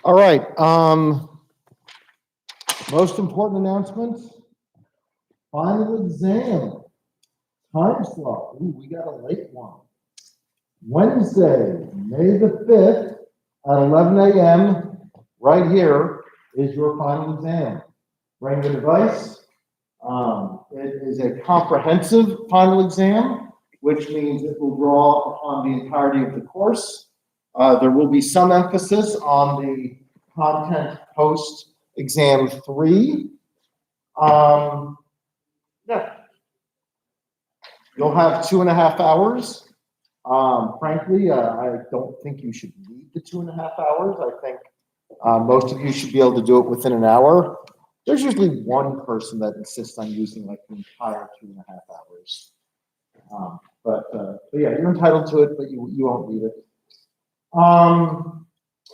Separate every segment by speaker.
Speaker 1: All right. Most important announcement. Final exam. Time slot. Ooh, we got a late one. Wednesday, May the 5th at 11 a.m. right here is your final exam. Bring the device. It is a comprehensive final exam, which means it will draw upon the entirety of the course. There will be some emphasis on the content post exam 3. Yeah. You'll have 2.5 hours. Frankly, I don't think you should need the 2.5 hours. I think most of you should be able to do it within an hour. There's usually one person that insists on using like the entire 2.5 hours. But yeah, you're entitled to it, but you won't need it.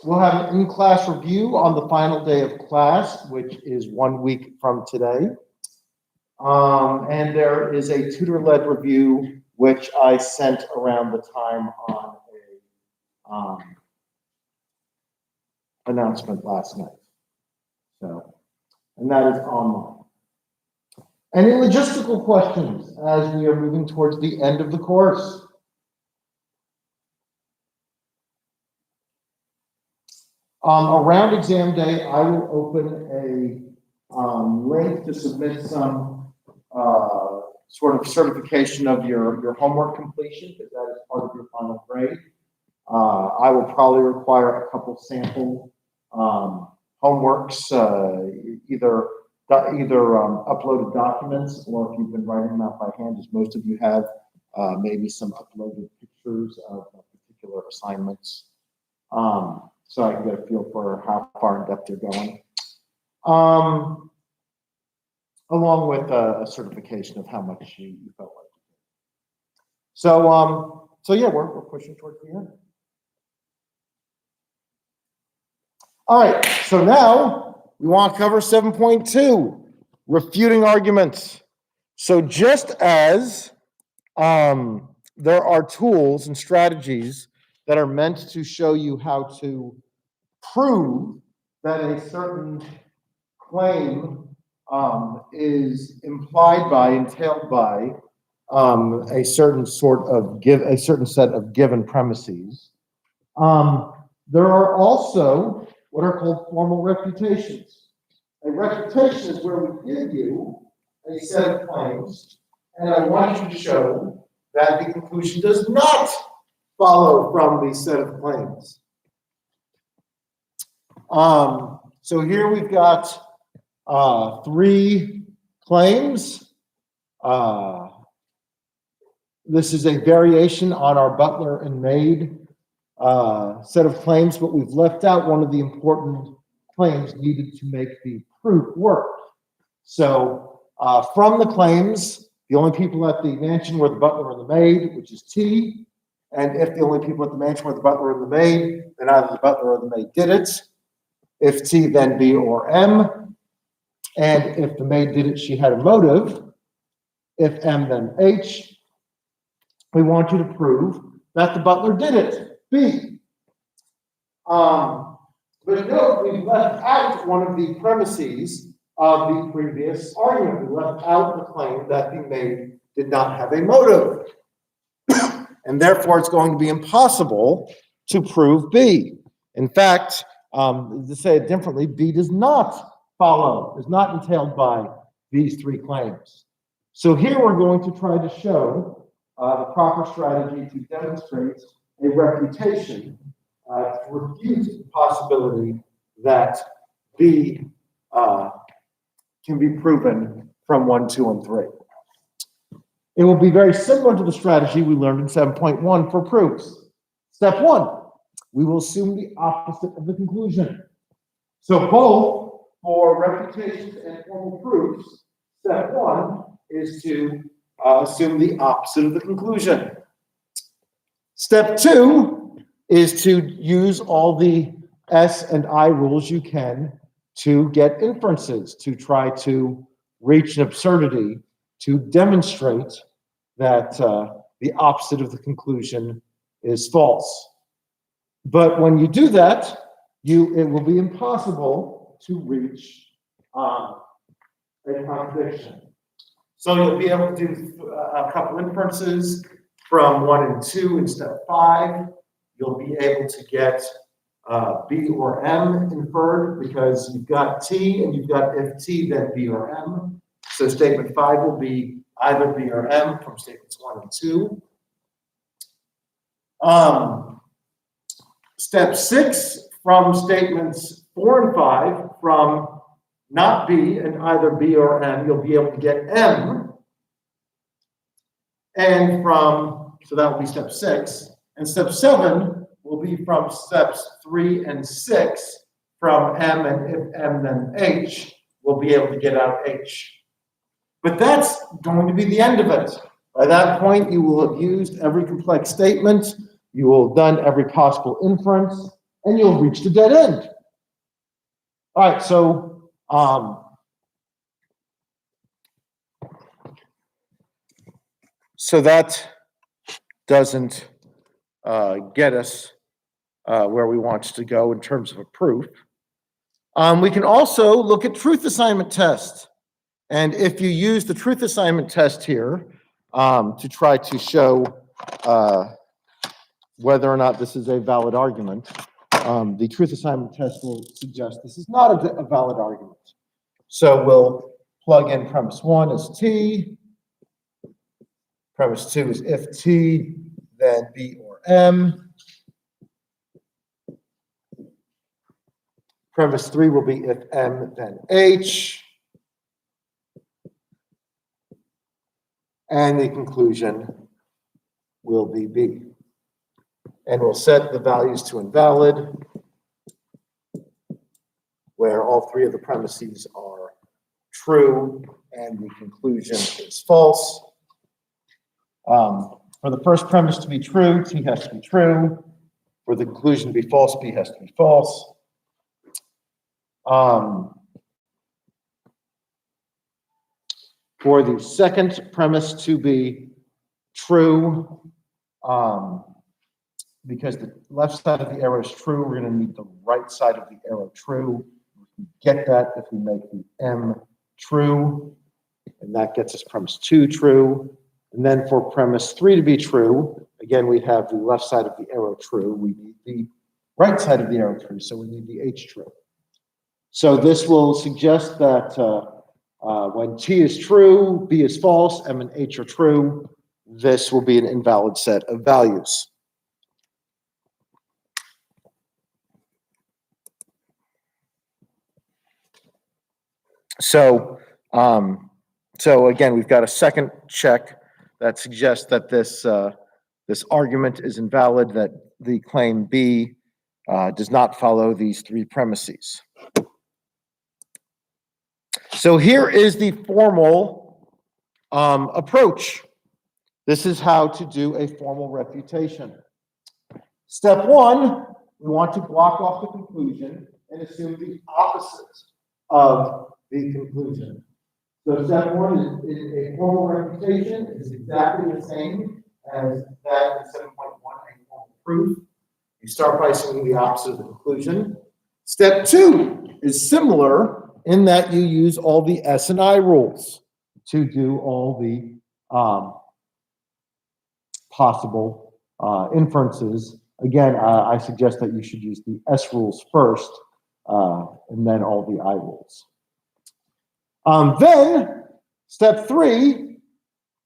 Speaker 1: We'll have an in-class review on the final day of class, which is 1 week from today. And there is a tutor-led review, which I sent around the time on a announcement last night. So, and that is online. Any logistical questions as we are moving towards the end of the course? Around exam day, I will open a link to submit some sort of certification of your homework completion, because that is part of your final grade. I will probably require a couple sample homeworks, either uploaded documents, or if you've been writing them out by hand, as most of you have, maybe some uploaded pictures of particular assignments. So I can get a feel for how far in depth you're going. Along with a certification of how much you felt like. So yeah, we're pushing towards the end. All right, so now we want to cover 7.2, refuting arguments. So just as there are tools and strategies that are meant to show you how to prove that a certain claim is implied by, entailed by a certain set of given premises. There are also what are called formal refutations. A refutation is where we give you a set of claims, and I want you to show that the conclusion does not follow from the set of claims. So here we've got 3 claims. This is a variation on our Butler and Maid set of claims, but we've left out one of the important claims needed to make the proof work. So from the claims, the only people at the mansion were the butler and the maid, which is T. And if the only people at the mansion were the butler and the maid, then either the butler or the maid did it. If T, then B or M. And if the maid did it, she had a motive. If M, then H. We want you to prove that the butler did it, B. But note, we've left out one of the premises of the previous argument. We left out the claim that the maid did not have a motive. And therefore, it's going to be impossible to prove B. In fact, to say it differently, B does not follow, is not entailed by these 3 claims. So here we're going to try to show the proper strategy to demonstrate a refutation to refute the possibility that B can be proven from 1, 2, and 3. It will be very similar to the strategy we learned in 7.1 for proofs. Step 1, we will assume the opposite of the conclusion. So both for refutations and formal proofs, step 1 is to assume the opposite of the conclusion. Step 2 is to use all the S and I rules you can to get inferences, to try to reach an absurdity, to demonstrate that the opposite of the conclusion is false. But when you do that, it will be impossible to reach a contradiction. So you'll be able to do a couple inferences from 1 and 2 in step 5. You'll be able to get B or M inferred because you've got T and you've got if T, then B or M. So statement 5 will be either B or M from statements 1 and 2. Step 6 from statements 4 and 5 from not B and either B or M, you'll be able to get M. And so that will be step 6. And step 7 will be from steps 3 and 6 from M, and if M then H, we'll be able to get out H. But that's going to be the end of it. By that point, you will have used every complex statement, you will have done every possible inference, and you'll have reached a dead end. All right, so that doesn't get us where we want to go in terms of a proof. We can also look at truth assignment test. And if you use the truth assignment test here to try to show whether or not this is a valid argument, the truth assignment test will suggest this is not a valid argument. So we'll plug in premise 1 as T, premise 2 is if T, then B or M. Premise 3 will be if M, then H. And the conclusion will be B. And we'll set the values to invalid, where all 3 of the premises are true and the conclusion is false. For the first premise to be true, T has to be true. For the conclusion to be false, B has to be false. For the second premise to be true, because the left side of the arrow is true, we're going to need the right side of the arrow true. We can get that if we make the M true, and that gets us premise 2 true. And then for premise 3 to be true, again, we have the left side of the arrow true. We need the right side of the arrow true, so we need the H true. So this will suggest that when T is true, B is false, M and H are true, this will be an invalid set of values. So again, we've got a second check that suggests that this argument is invalid, that the claim B does not follow these 3 premises. So here is the formal approach. This is how to do a formal refutation. Step 1, we want to block off the conclusion and assume the opposite of the conclusion. So step 1 is a formal refutation. It's exactly the same as that in 7.1, a formal proof. You start by assuming the opposite of the conclusion. Step 2 is similar in that you use all the S and I rules to do all the possible inferences. Again, I suggest that you should use the S rules first and then all the I rules. Then step 3,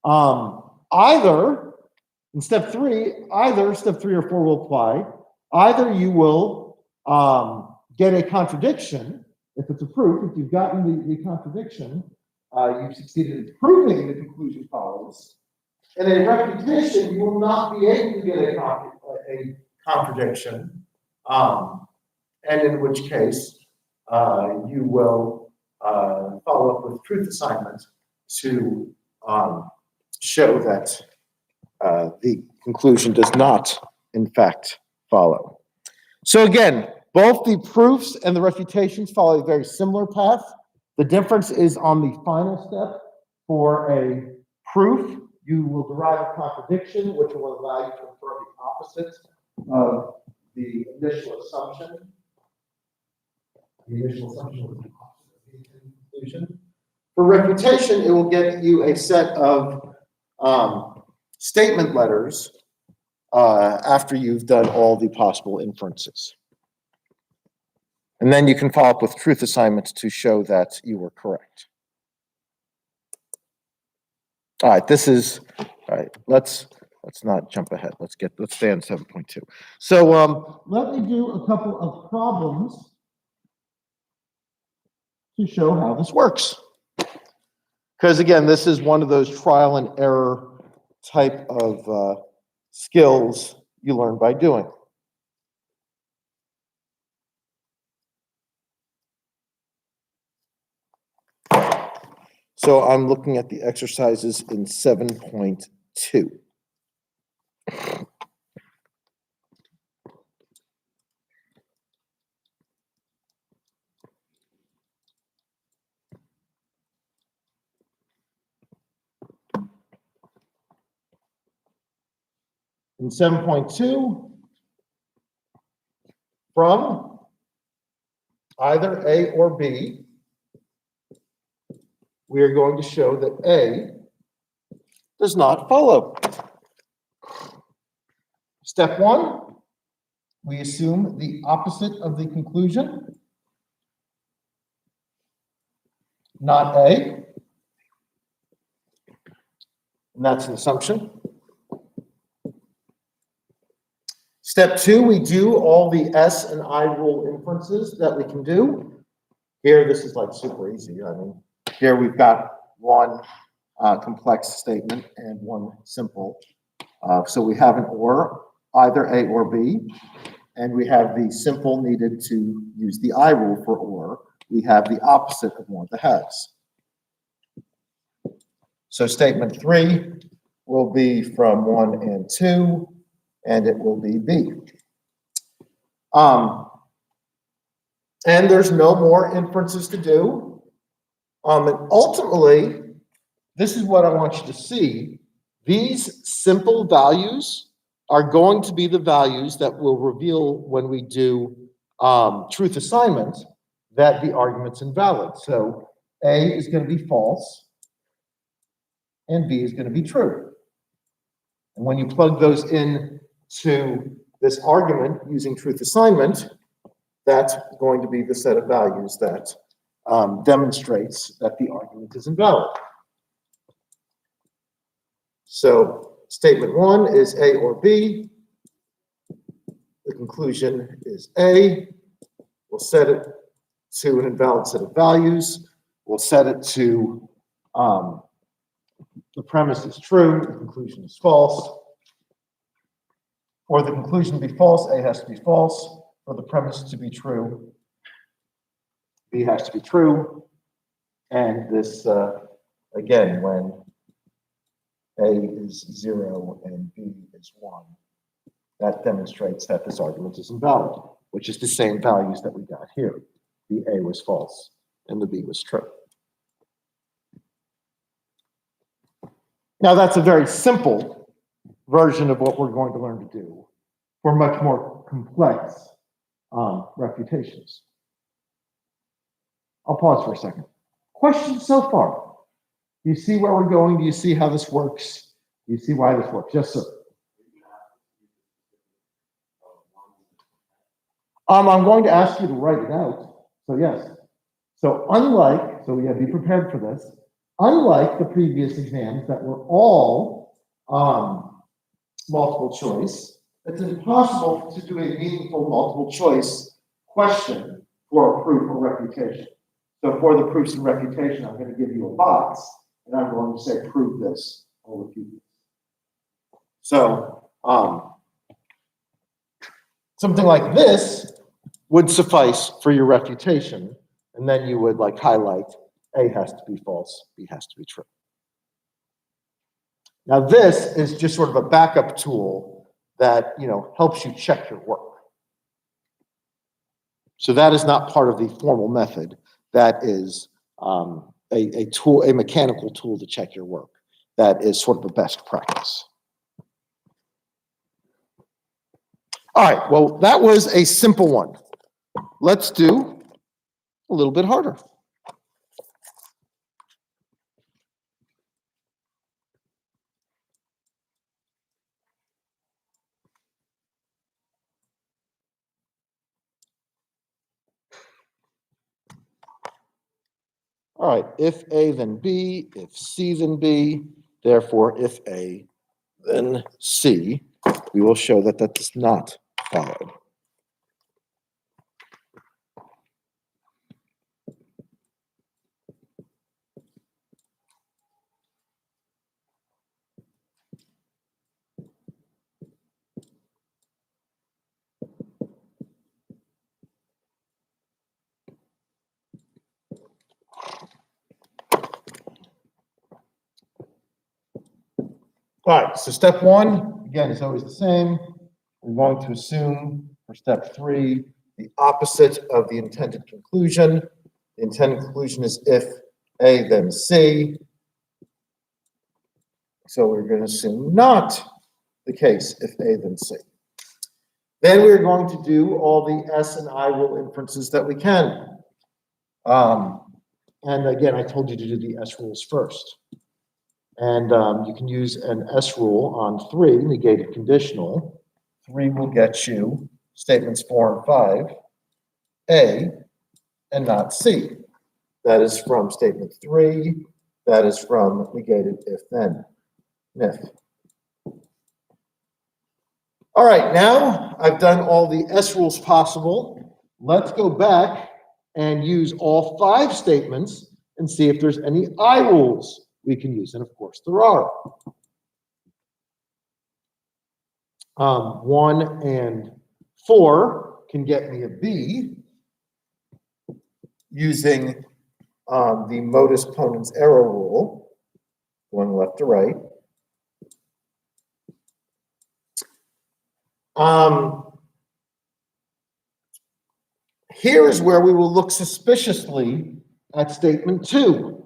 Speaker 1: either step 3 or 4 will apply. Either you will get a contradiction. If it's a proof, if you've gotten the contradiction, you've succeeded in proving the conclusion follows. In a refutation, you will not be able to get a contradiction, and in which case you will follow up with truth assignment to show that the conclusion does not, in fact, follow. So again, both the proofs and the refutations follow a very similar path. The difference is on the final step. For a proof, you will derive a contradiction, which will allow you to infer the opposite of the initial assumption. The initial assumption was the opposite of the conclusion. For refutation, it will get you a set of statement letters after you've done all the possible inferences. And then you can follow up with truth assignments to show that you were correct. All right, all right, let's not jump ahead. Let's stay on 7.2. So let me do a couple of problems to show how this works. Because again, this is one of those trial and error type of skills you learn by doing. So I'm looking at the exercises in 7.2. In 7.2, from either A or B, we are going to show that A does not follow. Step one, we assume the opposite of the conclusion, not A, and that's an assumption. Step two, we do all the S and I rule inferences that we can do. Here, this is like super easy. I mean, here we've got one complex statement and one simple. So we have an or, either A or B, and we have the simple needed to use the I rule for or. We have the opposite of one of the has. So statement 3 will be from 1 and 2, and it will be B. And there's no more inferences to do. And ultimately, this is what I want you to see. These simple values are going to be the values that will reveal when we do truth assignment that the argument's invalid. So A is going to be false, and B is going to be true. And when you plug those in to this argument using truth assignment, that's going to be the set of values that demonstrates that the argument is invalid. So statement 1 is A or B. The conclusion is A. We'll set it to an invalid set of values. We'll set it to the premise is true, the conclusion is false. For the conclusion to be false, A has to be false. For the premise to be true, B has to be true. And this, again, when A is 0 and B is 1, that demonstrates that this argument is invalid, which is the same values that we got here. The A was false and the B was true. Now, that's a very simple version of what we're going to learn to do for much more complex refutations. I'll pause for a second. Questions so far? Do you see where we're going? Do you see how this works? Do you see why this works? Yes, sir. I'm going to ask you to write it out. So yes. So unlike, so yeah, be prepared for this. Unlike the previous exams that were all multiple choice, it's impossible to do a meaningful multiple choice question for a proof or refutation. So for the proofs and refutation, I'm going to give you a box, and I'm going to say, prove this or refute this. So something like this would suffice for your refutation, and then you would like highlight A has to be false, B has to be true. Now this is just sort of a backup tool that helps you check your work. So that is not part of the formal method. That is a tool, a mechanical tool to check your work. That is sort of a best practice. All right, well, that was a simple one. Let's do a little bit harder. All right, if A, then B, if C, then B, therefore, if A, then C, we will show that that does not follow. All right, so step one, again, is always the same. We're going to assume for step three, the opposite of the intended conclusion. The intended conclusion is if A, then C. So we're going to assume not the case if A, then C. Then we're going to do all the S and I rule inferences that we can. And again, I told you to do the S rules first. And you can use an S rule on 3, negated conditional. 3 will get you statements 4 and 5, A, and not C. That is from statement 3. That is from negated if then, if. All right, now I've done all the S rules possible. Let's go back and use all 5 statements and see if there's any I rules we can use. And of course, there are. 1 and 4 can get me a B using the modus ponens error rule, going left to right. Here is where we will look suspiciously at statement 2.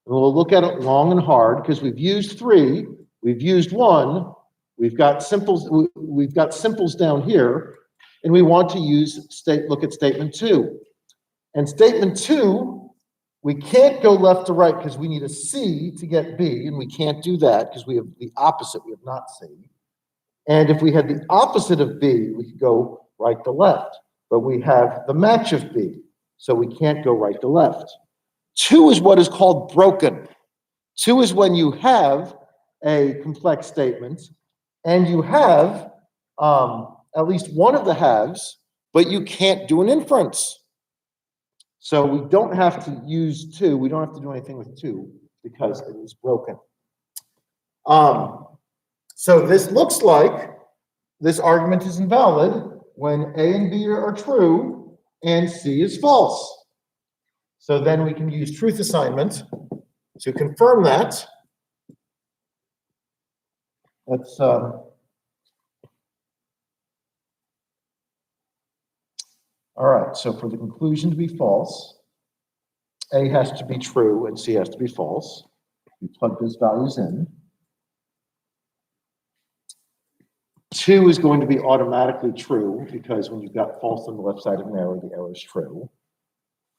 Speaker 1: And we'll look at it long and hard because we've used 3, we've used 1, we've got simples down here, and we want to look at statement 2. And statement 2, we can't go left to right because we need a C to get B, and we can't do that because we have the opposite, we have not C. And if we had the opposite of B, we could go right to left, but we have the match of B, so we can't go right to left. 2 is what is called broken. 2 is when you have a complex statement and you have at least one of the halves, but you can't do an inference. So we don't have to use 2. We don't have to do anything with 2 because it is broken. So this looks like this argument is invalid when A and B are true and C is false. So then we can use truth assignment to confirm that. Let's all right, so for the conclusion to be false, A has to be true and C has to be false. We plug those values in. 2 is going to be automatically true because when you've got false on the left side of an arrow, the arrow is true.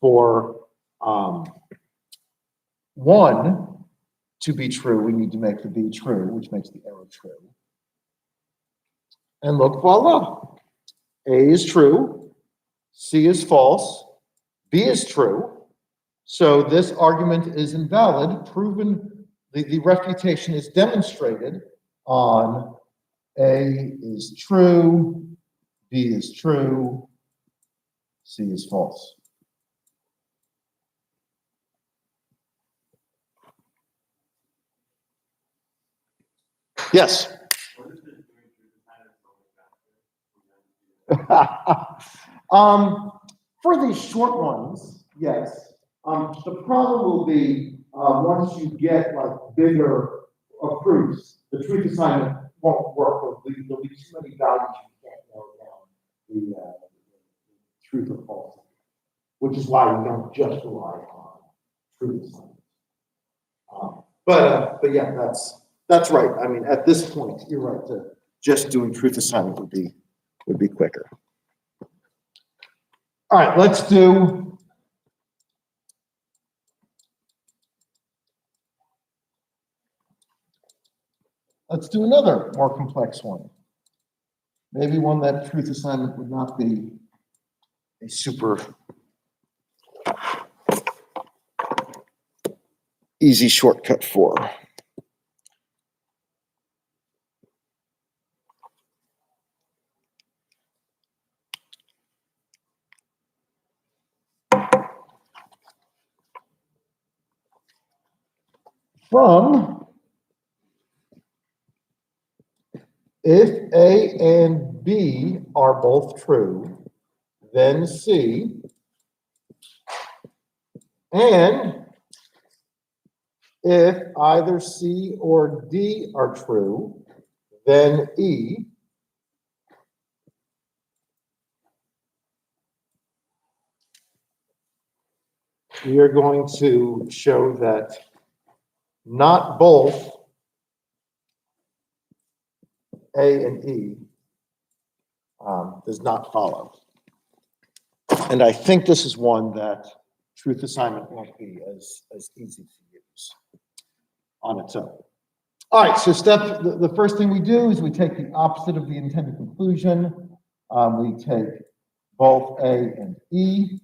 Speaker 1: For 1 to be true, we need to make the B true, which makes the arrow true. And look, voila. A is true, C is false, B is true. So this argument is invalid, proven, the refutation is demonstrated on A is true, B is true, C is false. Yes. For these short ones, yes. The problem will be once you get like bigger proofs, the truth assignment won't work. There'll be too many values you can't narrow down the truth or false, which is why we don't just rely on truth assignment. But yeah, that's right. I mean, at this point, you're right. Just doing truth assignment would be quicker. All right, let's do Let's do another more complex one. Maybe one that truth assignment would not be a super easy shortcut for. From if A and B are both true, then C, and if either C or D are true, then E, we are going to show that not both A and E does not follow. And I think this is one that truth assignment won't be as easy to use on its own. All right, so the first thing we do is we take the opposite of the intended conclusion. We take both A and E.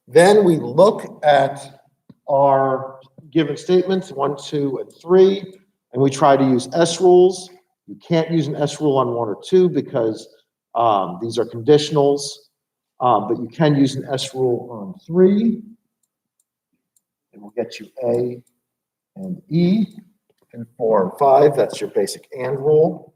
Speaker 1: Then we look at our given statements, 1, 2, and 3, and we try to use S rules. You can't use an S rule on 1 or 2 because these are conditionals, but you can use an S rule on 3. And we'll get you A and E. And 4 and 5, that's your basic AND rule.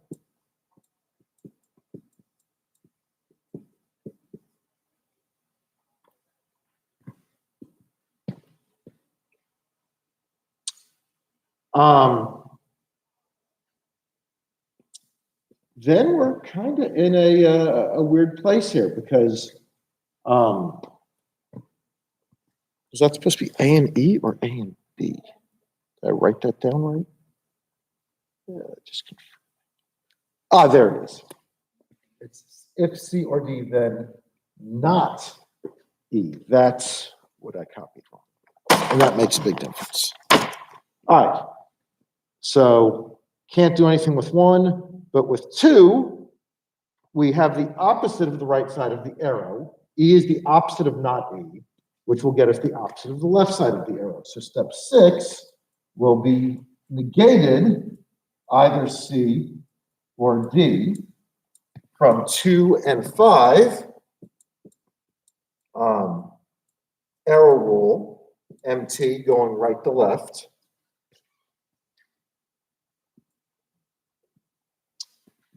Speaker 1: Then we're kind of in a weird place here because is that supposed to be A and E or A and B? Did I write that down right? Yeah, just there it is. It's if C or D, then not E. That's what I copied wrong, and that makes a big difference. All right, so can't do anything with 1. But with 2, we have the opposite of the right side of the arrow. E is the opposite of not E, which will get us the opposite of the left side of the arrow. So step 6 will be negated either C or D from 2 and 5. Arrow rule, MT going right to left.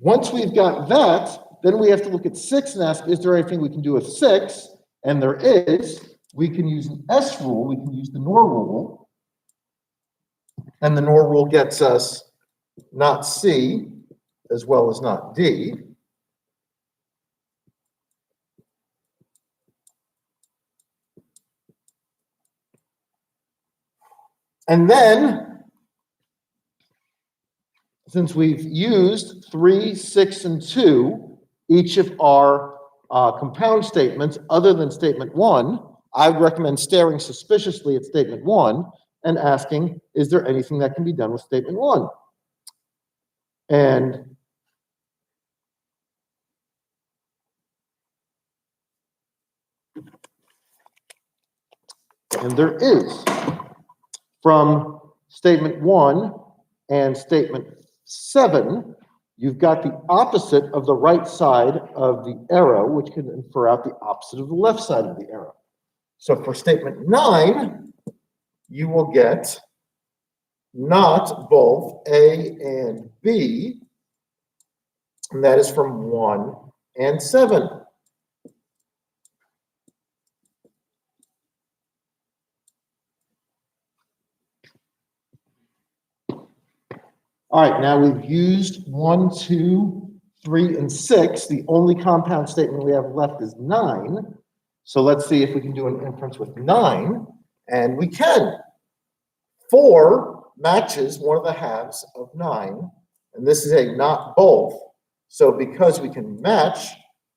Speaker 1: Once we've got that, then we have to look at 6 and ask, is there anything we can do with 6? And there is. We can use an S rule. We can use the NOR rule. And the NOR rule gets us not C as well as not D. And then, since we've used 3, 6, and 2, each of our compound statements other than statement 1, I would recommend staring suspiciously at statement 1 and asking, is there anything that can be done with statement 1? And there is. From statement 1 and statement 7, you've got the opposite of the right side of the arrow, which can infer out the opposite of the left side of the arrow. So for statement 9, you will get not both A and B, and that is from 1 and 7. All right, now we've used 1, 2, 3, and 6. The only compound statement we have left is 9. So let's see if we can do an inference with 9. And we can. 4 matches one of the halves of 9. And this is a not both. So because we can match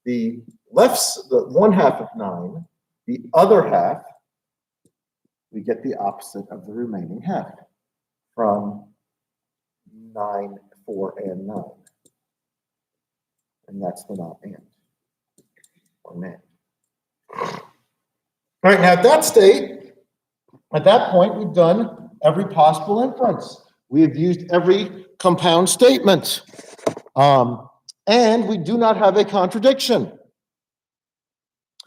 Speaker 1: the one half of 9, the other half, we get the opposite of the remaining half from 9, 4, and 9. And that's the not and, or NAND. All right, now at that point, we've done every possible inference. We have used every compound statement. And we do not have a contradiction.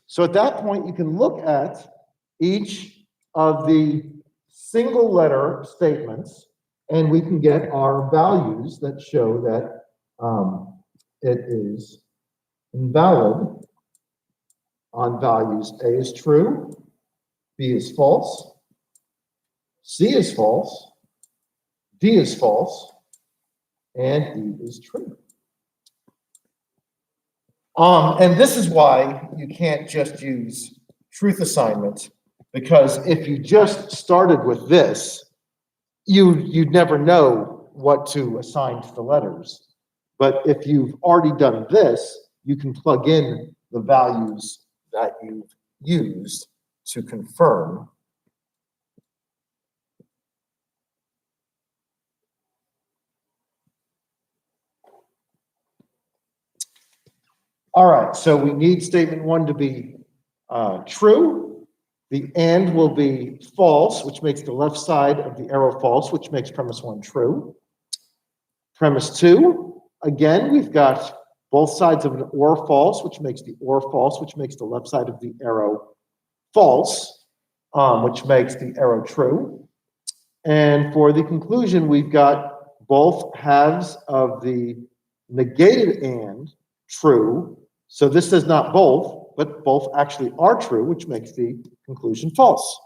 Speaker 1: So at that point, you can look at each of the single letter statements, and we can get our values that show that it is invalid on values. A is true, B is false, C is false, D is false, and E is true. And this is why you can't just use truth assignment, because if you just started with this, you'd never know what to assign to the letters. But if you've already done this, you can plug in the values that you've used to confirm. All right, so we need statement 1 to be true. The and will be false, which makes the left side of the arrow false, which makes premise 1 true. Premise 2, again, we've got both sides of an or false, which makes the or false, which makes the left side of the arrow false, which makes the arrow true. And for the conclusion, we've got both halves of the negated and true. So this says not both, but both actually are true, which makes the conclusion false.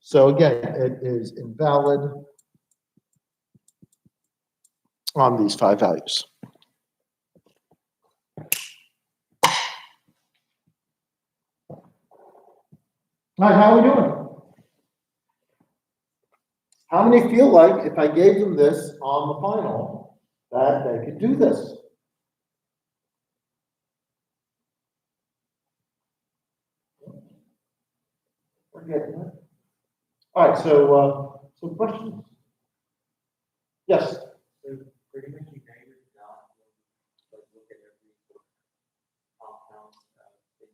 Speaker 1: So again, it is invalid on these 5 values. All right, how are we doing? How many feel like if I gave them this on the final, that they could do this? We're getting it. All right, so some questions? Yes.
Speaker 2: So pretty much you guys not like look at every compound thing.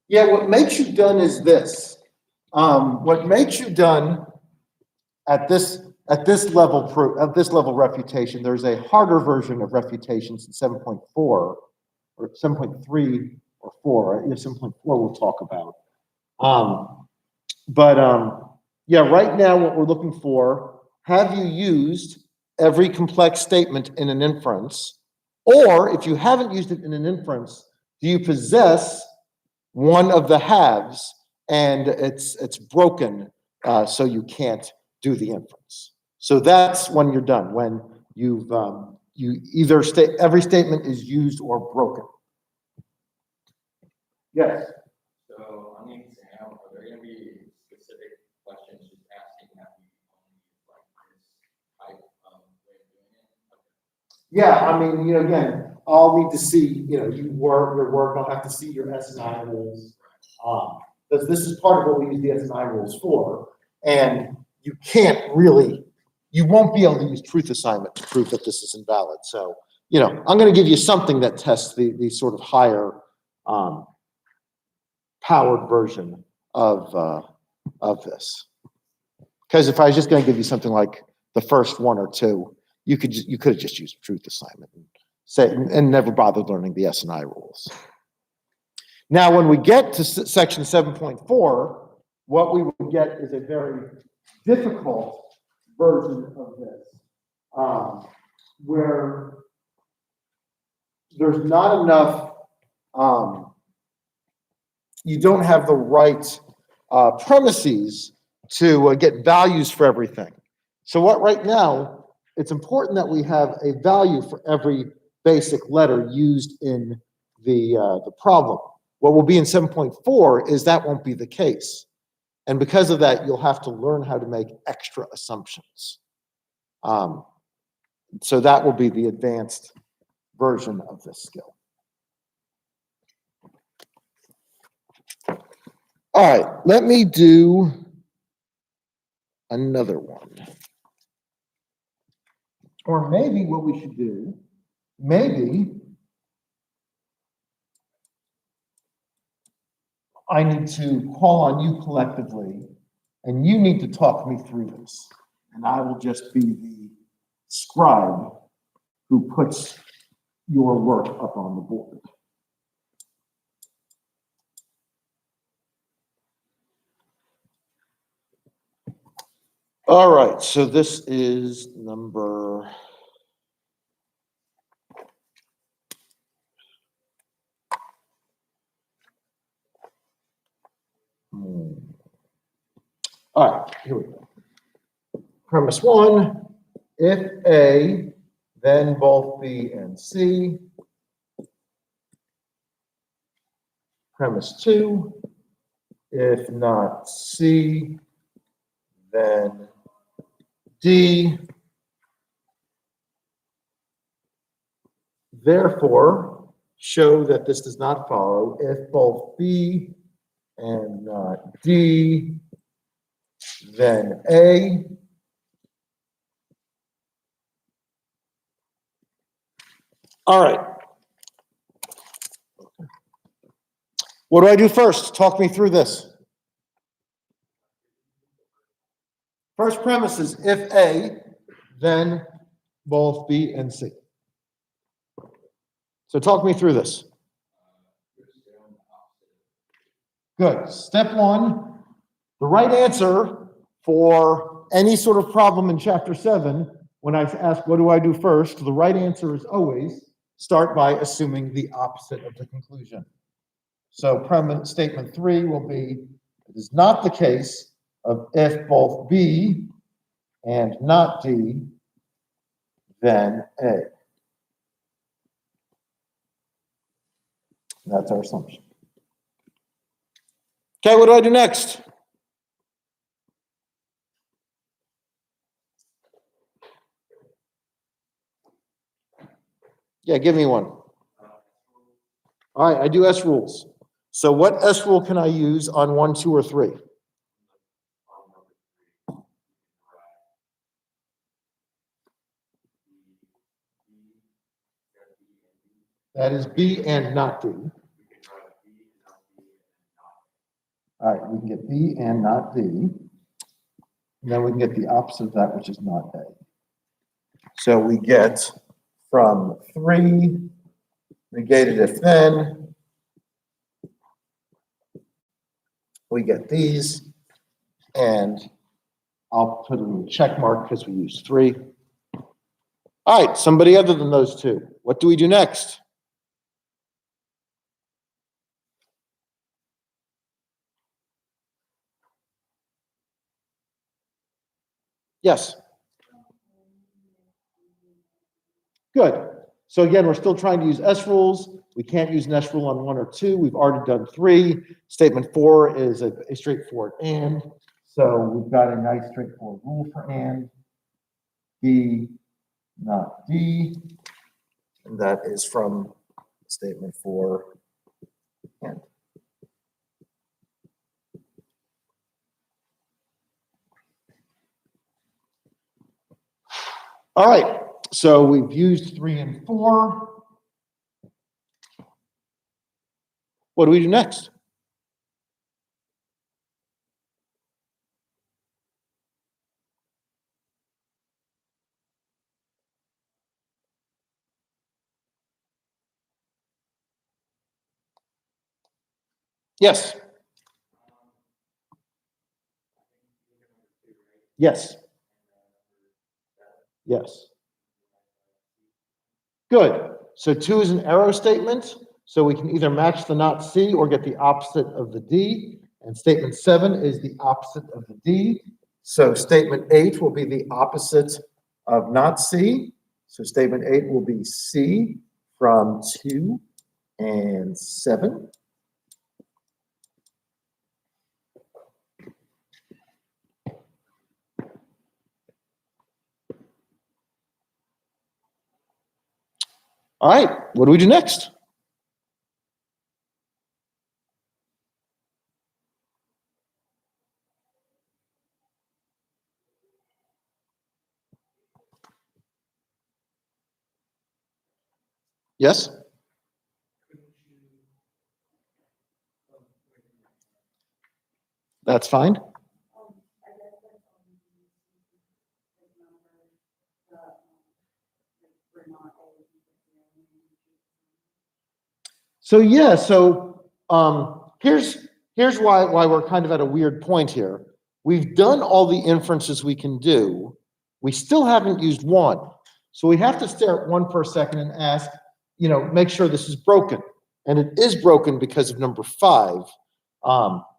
Speaker 1: Yeah, what makes you done is this. What makes you done at this level refutation, there's a harder version of refutations in 7.4 or 7.3 or 4. 7.4 we'll talk about. Yeah, right now what we're looking for, have you used every complex statement in an inference? Or if you haven't used it in an inference, do you possess one of the halves and it's broken, so you can't do the inference? So that's when you're done, when you've you either every statement is used or broken. Yes.
Speaker 2: So on the exam, are there going to be specific questions just asking that we only like this type of way of doing it?
Speaker 1: Yeah, I mean, again, I'll need to see, your work, I'll have to see your S&I rules. Because this is part of what we use the S&I rules for. And you can't really, you won't be able to use truth assignment to prove that this is invalid. So, I'm going to give you something that tests the sort of higher powered version of this. Because if I was just going to give you something like the first 1 or 2, you could have just used truth assignment and never bothered learning the S&I rules. Now, when we get to section 7.4, what we would get is a very difficult version of this, where there's not enough, you don't have the right premises to get values for everything. So right now, it's important that we have a value for every basic letter used in the problem. What will be in 7.4 is that won't be the case. And because of that, you'll have to learn how to make extra assumptions. So that will be the advanced version of this skill. All right, let me do another one. Or maybe what we should do, maybe I need to call on you collectively, and you need to talk me through this. And I will just be the scribe who puts your work up on the board. All right, so this is number. All right, here we go. Premise one, if A, then both B and C. Premise two, if not C, then D. Therefore, show that this does not follow if both B and not D, then A. All right. What do I do first? Talk me through this. First premise is if A, then both B and C. So talk me through this. Good. Step one, the right answer for any sort of problem in chapter 7, when I ask what do I do first, the right answer is always start by assuming the opposite of the conclusion. So premise statement 3 will be, it is not the case of if both B and not D, then A. That's our assumption. Okay, what do I do next? Yeah, give me one. All right, I do S rules. So what S rule can I use on 1, 2, or 3? That is B and not D. All right, we can get B and not D. And then we can get the opposite of that, which is not A. So we get from 3, negated if then, we get these, and I'll put a little check mark because we use 3. All right, somebody other than those two. What do we do next? Yes. Good. So again, we're still trying to use S rules. We can't use an S rule on 1 or 2. We've already done 3. Statement 4 is a straightforward and. So we've got a nice straightforward rule for and. B, not D. And that is from statement 4 and. All right, so we've used 3 and 4. What do we do next? Yes. Yes. Yes. Good. So 2 is an arrow statement. So we can either match the not C or get the opposite of the D. And statement 7 is the opposite of the D. So statement 8 will be the opposite of not C. So statement 8 will be C from 2 and 7. All right, what do we do next? Yes? That's fine. So yeah, here's why we're kind of at a weird point here. We've done all the inferences we can do. We still haven't used one. So we have to stare at one for a second and ask, make sure this is broken. And it is broken because of number 5.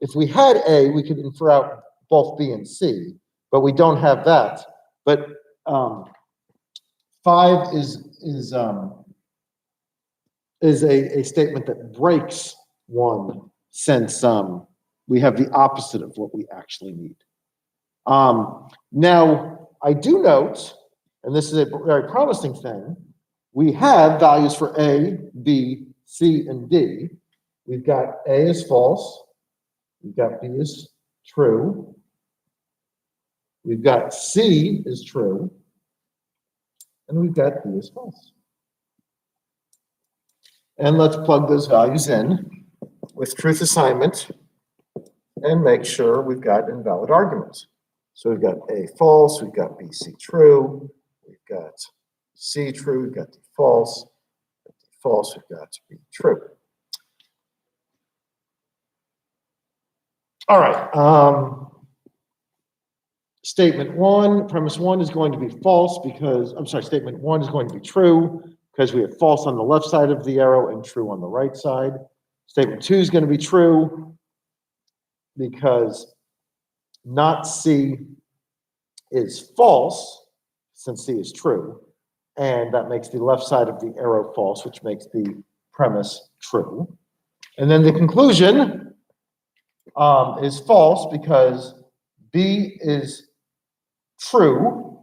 Speaker 1: If we had A, we could infer out both B and C, but we don't have that. But 5 is a statement that breaks one, since we have the opposite of what we actually need. Now, I do note, and this is a very promising thing, we have values for A, B, C, and D. We've got A is false. We've got B is true. We've got C is true. And we've got D is false. And let's plug those values in with truth assignment and make sure we've got invalid arguments. So we've got A false, we've got B, C true, we've got C true, we've got D false, we've got B true. All right. Statement 1, premise 1 is going to be false because, statement 1 is going to be true because we have false on the left side of the arrow and true on the right side. Statement 2 is going to be true because not C is false, since C is true, and that makes the left side of the arrow false, which makes the premise true. And then the conclusion is false because B is true,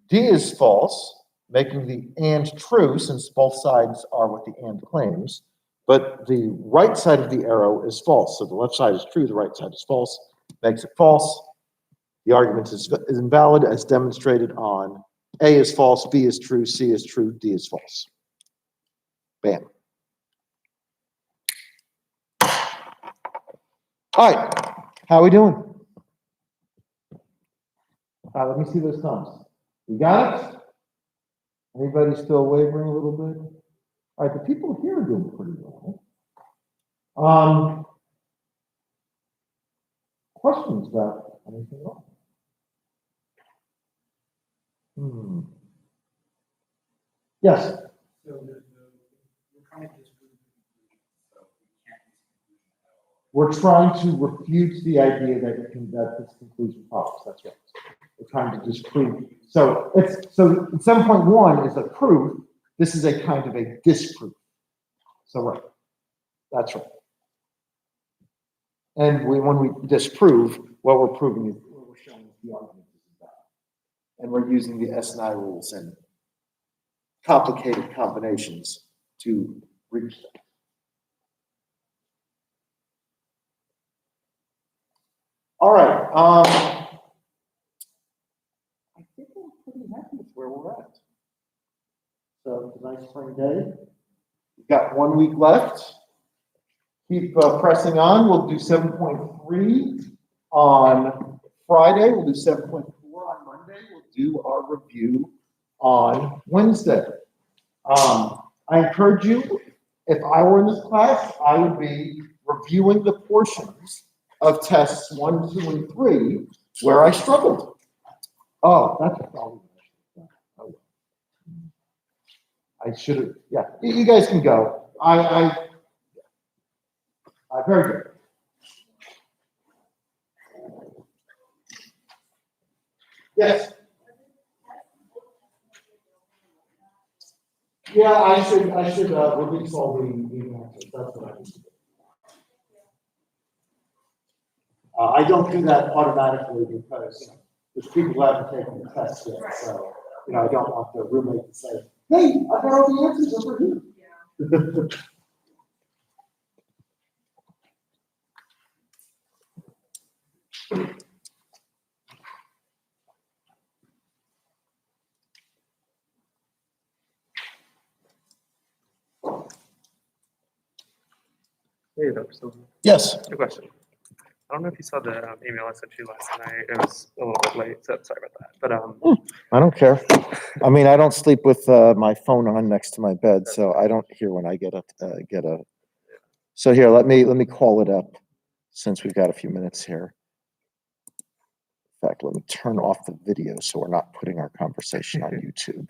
Speaker 1: D is false, making the and true, since both sides are what the and claims, but the right side of the arrow is false. So the left side is true, the right side is false, makes it false. The argument is invalid as demonstrated on A is false, B is true, C is true, D is false. Bam. All right, how are we doing? Let me see those thumbs. You got it? Anybody still wavering a little bit? All right, the people here are doing pretty well. Questions about anything else? Yes.
Speaker 3: So we're trying to disprove the conclusion, so we can't use conclusion at all.
Speaker 1: We're trying to refute the idea that this conclusion follows. That's right. We're trying to disprove. So 7.1 is a proof. This is a kind of a disproof. So right. That's right. And when we disprove, what we're proving is what we're showing is the argument is invalid. And we're using the S&I rules and complicated combinations to reach that. All right. I think I'm pretty happy with where we're at. So it's a nice spring day. We've got 1 week left. Keep pressing on. We'll do 7.3 on Friday. We'll do 7.4 on Monday. We'll do our review on Wednesday. I encourage you, if I were in this class, I would be reviewing the portions of tests 1, 2, and 3 where I struggled. Oh, that's probably I should have, yeah. You guys can go. Very good. Yes. Yeah, I should release all the answers. That's what I need to do. I don't do that automatically because there's people who haven't taken the test yet. So, I don't want the roommate to say, "Hey, I got all the answers over here." Yeah.
Speaker 4: Hey, Dr. Silver.
Speaker 1: Yes.
Speaker 4: Good question. I don't know if you saw the email I sent you last night. It was a little bit late, so sorry about that. But
Speaker 1: I don't care. I mean, I don't sleep with my phone on next to my bed, so I don't hear when I get a. So here, let me call it up since we've got a few minutes here. In fact, let me turn off the video so we're not putting our conversation on YouTube.